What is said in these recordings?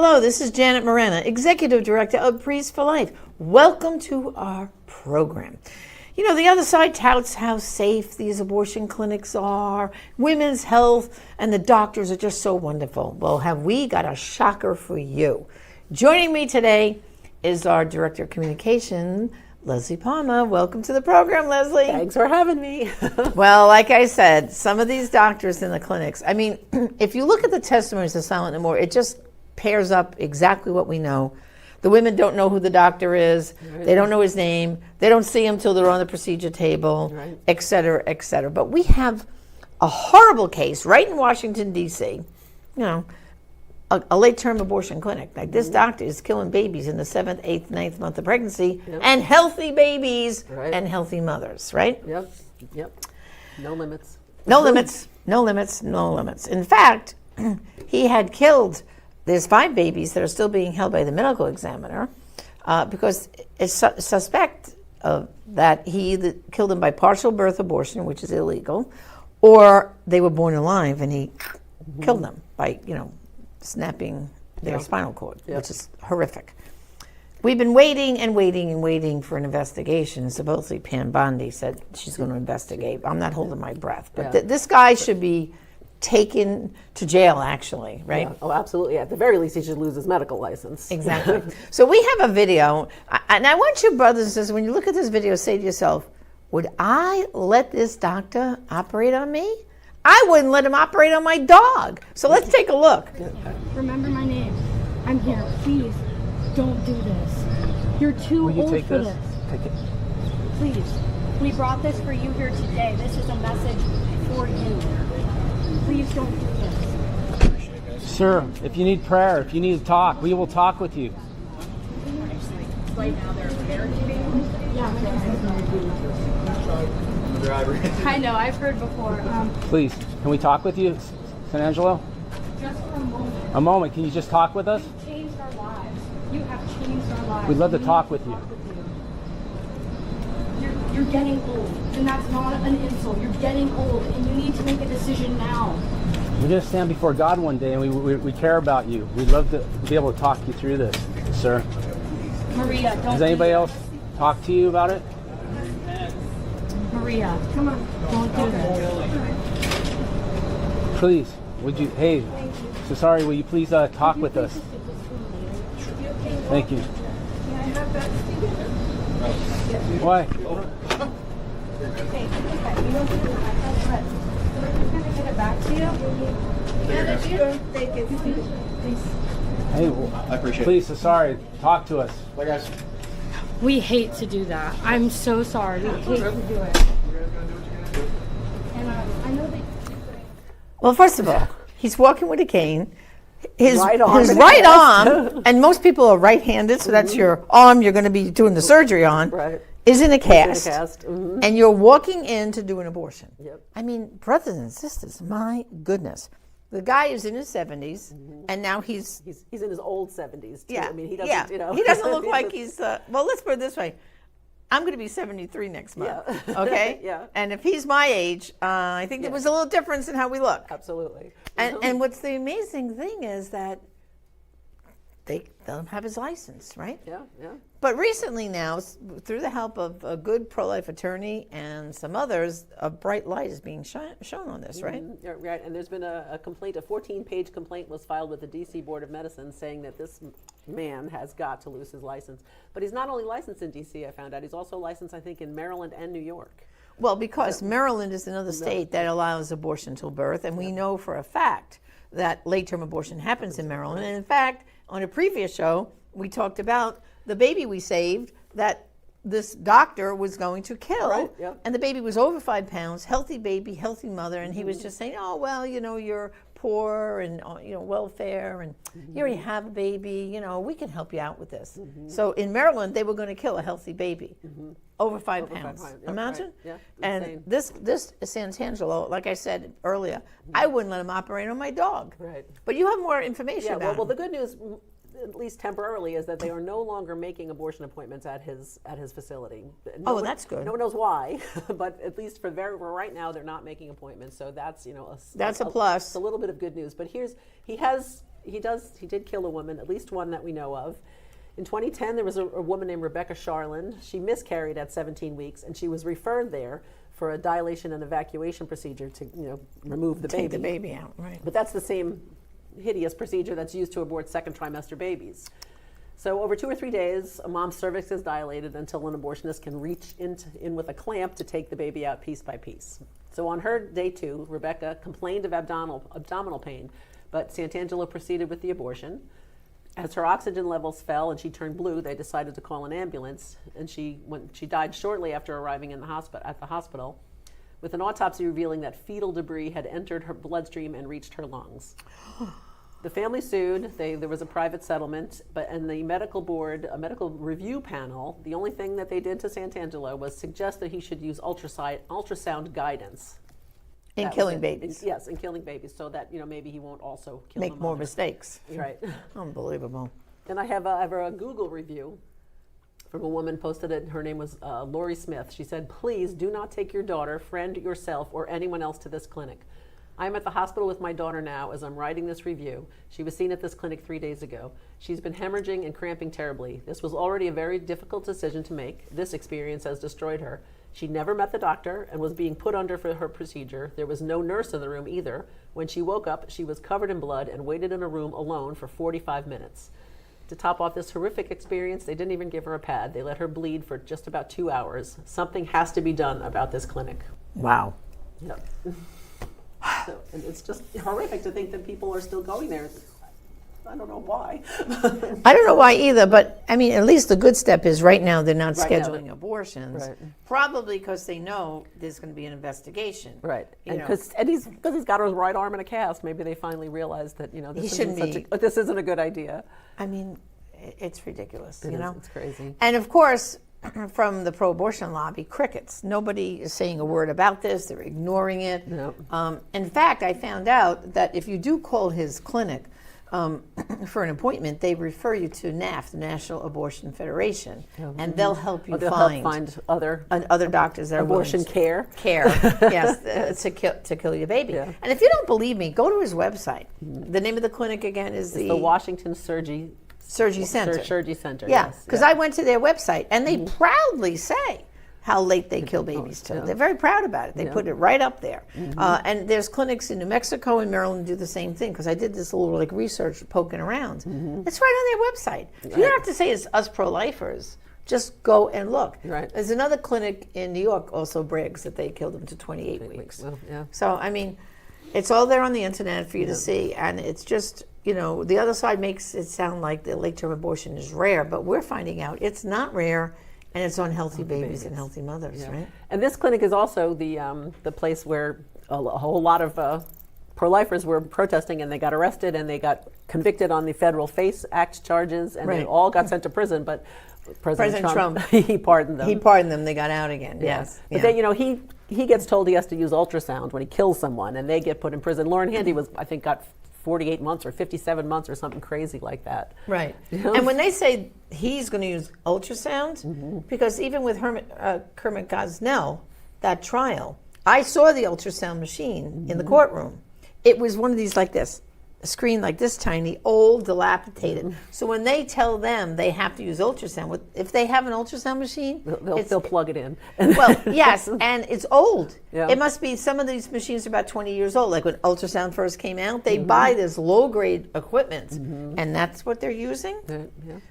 Hello, this is Janet Morana, Executive Director of Priests for Life. Welcome to our program. You know, the other side touts how safe these abortion clinics are, women's health, and the doctors are just so wonderful. Well, have we got a shocker for you? Joining me today is our Director of Communication, Leslie Palma. Welcome to the program, Leslie. Thanks for having me. Well, like I said, some of these doctors in the clinics, I mean, if you look at the testimonies of Silent No More, it just pairs up exactly what we know. The women don't know who the doctor is. Right. They don't know his name. They don't see him till they're on the procedure table, right, et cetera, et cetera. But we have a horrible case right in Washington, D.C., you know, a late-term abortion clinic. Like this doctor is killing babies in the 7th, 8th, 9th month of pregnancy, and healthy babies and healthy mothers, right? Yep. No limits. No limits, no limits, no limits. In fact, he had killed, there's 5 babies that are still being held by the medical examiner because it's suspect that he either killed them by partial birth abortion, which is illegal, or they were born alive and he killed them by, snapping their spinal cord, which is horrific. We've been waiting and waiting and waiting for an investigation. Supposedly Pam Bondi said she's going to investigate. I'm not holding my breath. But this guy should be taken to jail, actually, right? Yeah. Oh, absolutely. At the very least, he should lose his medical license. Exactly. So we have a video. And I want you, brothers and sisters, when you look at this video, say to yourself, would I let this doctor operate on me? I wouldn't let him operate on my dog. So let's take a look. Remember my name. I'm here. Please, don't do this. You're too old for this. Take it. Please. We brought this for you here today. This is a message for you. Please don't do this. Sir, if you need prayer, if you need to talk, we will talk with you. Right now they're barricading. Yeah. I know, I've heard before. Please, can we talk with you, Santangelo? Just for a moment. A moment, can you just talk with us? You've changed our lives. You have changed our lives. We'd love to talk with you. You're getting old, and that's not an insult. You're getting old, and you need to make a decision now. We're going to stand before God one day, and we care about you. We'd love to be able to talk you through this, sir. Maria, don't. Has anybody else talked to you about it? Maria, come on. Don't do this. Please, would you, hey, Cesare, will you please talk with us? Thank you. Why? Hey, I appreciate please, Cesare, talk to us. Bye, guys. We hate to do that. I'm so sorry. We hate to do it. And I know that. Well, first of all, he's walking with a cane. His right arm, and most people are right-handed, so that's your arm you're going to be doing the surgery on, is in a cast. And you're walking in to do an abortion. Yep. I mean, brothers and sisters, my goodness. The guy is in his 70s, and now he's in his old 70s, too. Yeah, I mean, he doesn't, he doesn't look like he's, well, let's put it this way. I'm going to be 73 next month, okay? Yeah. And if he's my age, I think there was a little difference in how we look. Absolutely. And what's the amazing thing is that they don't have his license, right? Yeah. But recently now, through the help of a good pro-life attorney and some others, a bright light is being shown on this, right? Right, and there's been a complaint, a 14-page complaint was filed with the D.C. Board of Medicine saying that this man has got to lose his license. But he's not only licensed in D.C., I found out, he's also licensed, I think, in Maryland and New York. Well, because Maryland is another state that allows abortion till birth, and we know for a fact that late-term abortion happens in Maryland. And in fact, on a previous show, we talked about the baby we saved that this doctor was going to kill, and the baby was over 5 pounds, healthy baby, healthy mother, and he was just saying, oh, well, you're poor and, welfare, and you already have a baby, we can help you out with this. So in Maryland, they were going to kill a healthy baby, over 5 pounds. Imagine? Right. Yeah, and this Santangelo, like I said earlier, I wouldn't let him operate on my dog. Right. But you have more information about well, him. the good news, at least temporarily, is that they are no longer making abortion appointments at his facility. That's good. No one knows why, but at least for right now, they're not making appointments. So that's that's a plus. It's a little bit of good news. But he has he did kill a woman, at least one that we know of. In 2010, there was a woman named Rebecca Charland. She miscarried at 17 weeks, and she was referred there for a dilation and evacuation procedure to, remove the baby. Take the baby out, right. But that's the same hideous procedure that's used to abort second trimester babies. So over 2 or 3 days, a mom's cervix is dilated until an abortionist can reach in with a clamp to take the baby out piece by piece. So on her day 2, Rebecca complained of abdominal pain, but Santangelo proceeded with the abortion. As her oxygen levels fell and she turned blue, they decided to call an ambulance, and she died shortly after arriving at the hospital, with an autopsy revealing that fetal debris had entered her bloodstream and reached her lungs. The family sued. There was a private settlement, and the medical board, a medical review panel, the only thing that they did to Santangelo was suggest that he should use ultrasound guidance. In killing babies. Yes, in killing babies, so that maybe he won't also kill Make them more others. mistakes. Right. Unbelievable. And I have a Google review from a woman posted it. Her name was Lori Smith. She said, "Please do not take your daughter, friend, yourself, or anyone else to this clinic. I'm at the hospital with my daughter now as I'm writing this review. She was seen at this clinic 3 days ago. She's been hemorrhaging and cramping terribly. This was already a very difficult decision to make. This experience has destroyed her. She never met the doctor and was being put under for her procedure. There was no nurse in the room either. When she woke up, she was covered in blood and waited in a room alone for 45 minutes. To top off this horrific experience, they didn't even give her a pad. They let her bleed for just about 2 hours. Something has to be done about this clinic." Wow. Yep. So, and it's just horrific to think that people are still going there. I don't know why. I don't know why either, but I mean, at least the good step is right now they're not Right now, scheduling abortions. Right. Probably because they know there's going to be an investigation. Right, You know. because he's got his right arm in a cast. Maybe they finally realized that shouldn't this isn't a good idea. I mean, it's ridiculous, It you is, know? it's crazy. And of course, from the pro-abortion lobby, crickets. Nobody is saying a word about this. They're ignoring it. Yep. In fact, I found out that if you do call his clinic for an appointment, they refer you to NAF, the National Abortion Federation, and they'll help you They'll find help find other other doctors that are willing abortion to- care. Yes, to kill your baby. Yeah. And if you don't believe me, go to his website. The name of the clinic again is The Washington Surgery Center. Surgery Center. Yeah, yes, because yeah. I went to their website, and they proudly say how late they kill babies too. yeah. They're very proud about it. They put it right up there. And there's clinics in New Mexico and Maryland do the same thing, because I did this little research poking around. It's right on their website. You don't have to say it's us pro-lifers. Just go and look. Right. There's another clinic in New York also brags that they killed them to 28 weeks. Well, yeah. So, I mean, it's all there on the internet for you to see, and it's just, the other side makes it sound like the late-term abortion is rare, but we're finding out it's not rare, and it's on healthy babies and healthy mothers, right? And this clinic is also the place where a whole lot of pro-lifers were protesting, and they got arrested, and they got convicted on the federal FACE Act charges, and they Right. all got sent to prison, but President Trump he pardoned them. He pardoned them. They got out again. Yes. But then, he gets told he has to use ultrasound when he kills someone, and they get put in prison. Lauren Handy got 48 months or 57 months or something crazy like that. Right. And when they say he's going to use ultrasound, because even with Kermit Gosnell, that trial, I saw the ultrasound machine in the courtroom. It was one of these like this, a screen like this tiny, old, dilapidated. So when they tell them they have to use ultrasound, if they have an ultrasound machine, They'll plug it in. well, yes, and it's old. Yeah. It must be, some of these machines are about 20 years old. Like when ultrasound first came out, they buy this low-grade equipment, and that's what they're using. Yeah.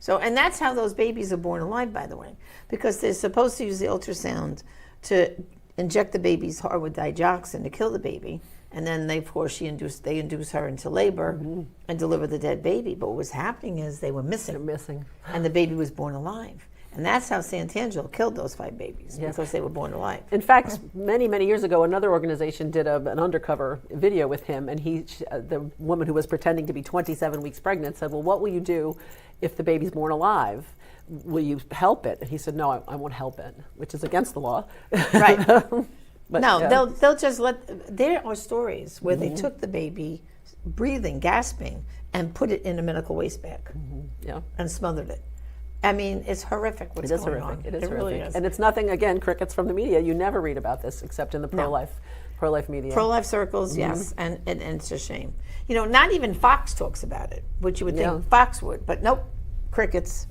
So, and that's how those babies are born alive, by the way, because they're supposed to use the ultrasound to inject the baby's heart with digoxin to kill the baby. And then they induce her into labor and deliver the dead baby. But what was happening is they were missing. They're missing. And the baby was born alive. And that's how Santangelo killed those 5 babies, because they were born alive. In fact, many, many years ago, another organization did an undercover video with him, and the woman who was pretending to be 27 weeks pregnant said, "Well, what will you do if the baby's born alive? Will you help it?" And he said, "No, I won't help it," which is against the law. Right. But, no, yeah. they'll just there are stories where they took the baby, breathing, gasping, and put it in a medical waste bag Yeah. and smothered it. I mean, it's horrific what's It is going horrific. on. It is really horrific. is. And it's nothing, again, crickets from the media. You never read about this except in the pro-life Pro-life media. Pro-life circles, yes, and it's a shame. You know, not even Fox talks about it, which you would think Fox would, but nope, crickets.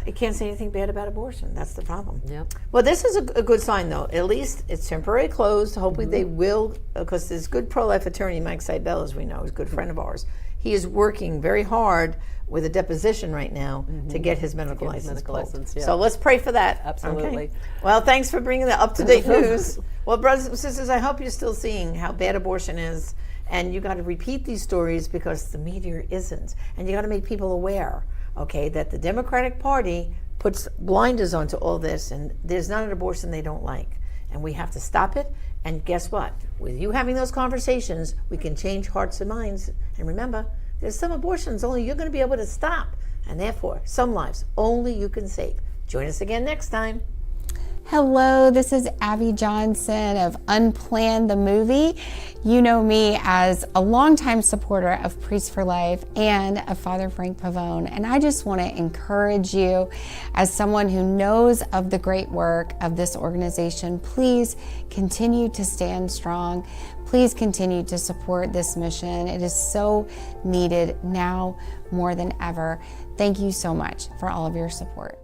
It can't say anything bad about abortion. That's the problem. Yep. Well, this is a good sign, though. At least it's temporarily closed. Hopefully they will, because this good pro-life attorney, Mike Seibel, as we know, is a good friend of ours. He is working very hard with a deposition right now to get his medical license pulled. So let's pray for that. Absolutely. Okay? Well, thanks for bringing the up-to-date news. Well, brothers and sisters, I hope you're still seeing how bad abortion is, and you got to repeat these stories because the media isn't, and you got to make people aware, okay, that the Democratic Party puts blinders onto all this, and there's not an abortion they don't like, and we have to stop it. And guess what? With you having those conversations, we can change hearts and minds. And remember, there's some abortions only you're going to be able to stop, and therefore some lives only you can save. Join us again next time. Hello, this is Abby Johnson of Unplanned the Movie. You know me as a longtime supporter of Priests for Life and of Father Frank Pavone. And I just want to encourage you, as someone who knows of the great work of this organization, please continue to stand strong. Please continue to support this mission. It is so needed now more than ever. Thank you so much for all of your support.